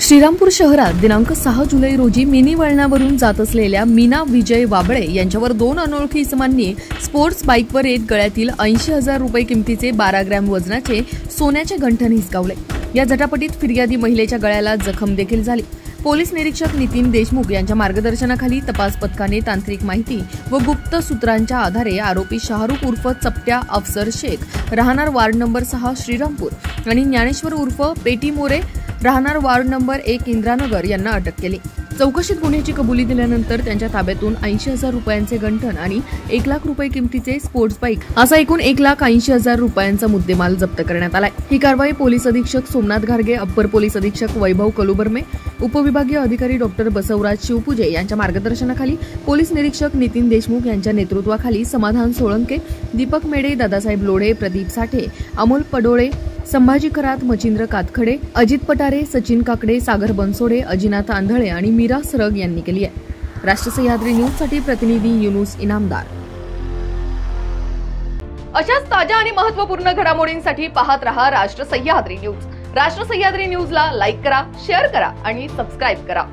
श्रीरामपूर शहरात दिनांक 6 जुलै रोजी मिनी वळणावरून जात असलेल्या मीना विजय वाबळे यांच्यावर 2 अनोळखी इसमांनी स्पोर्ट्स बाईकवर येत गळ्यातील 80,000 रुपये किमतीचे 12 ग्रॅम वजनाचे सोन्याचे गंठण हिसकावले। या झटापटीत फिर्यादी महिलेच्या गळ्याला जखम देखील झाली। पोलीस निरीक्षक नितीन देशमुख यांच्या मार्गदर्शनाखाली तपास पथकाने तांत्रिक माहिती व गुप्त सूत्रांच्या आधारे आरोपी शाहरुख उर्फ चपट्या अफसर शेख राहणार वार्ड नंबर 6 श्रीरामपूर आणि ज्ञानेश्वर उर्फ पेटी मोरे राहणार वार्ड नंबर 1 इंद्रानगर यांना अटक केली। चौकशीत गुन्ह्याची कबुली दिल्यानंतर त्यांच्या ताब्यातून 80,000 रुपयांचे गंठण आणि 1 लाख रुपये किमतीचे स्पोर्ट्स बाईक असा एकूण 1,80,000 रुपयांचा मुद्देमाल जप्त करण्यात आलाय। ही कारवाई पोलीस अधीक्षक सोमनाथ घारगे, अप्पर पोलीस अधीक्षक वैभव कलुबर्मे, उपविभागीय अधिकारी डॉक्टर बसवराज शिवपूजे यांच्या मार्गदर्शनाखाली पोलीस निरीक्षक नितीन देशमुख यांच्या नेतृत्वाखाली समाधान सोळंके, दीपक मेडे, दादासाहेब लोढे, प्रदीप साठे, अमोल पडोळे, संभाजी खरात, मचिंद्र कातखडे, अजित पटारे, सचिन काकडे, सागर बनसोडे, अजिनाथ आंधळे आणि मीरा सरग यांनी केली आहे। राष्ट्र सह्याद्री न्यूजसाठी प्रतिनिधी युनुस इनामदार। अशाच ताज्या आणि महत्त्वपूर्ण घडामोडींसाठी पाहत रहा राष्ट्र सह्याद्री न्यूज। राष्ट्र सह्याद्री न्यूजला लाईक करा, शेअर करा आणि सबस्क्राइब करा।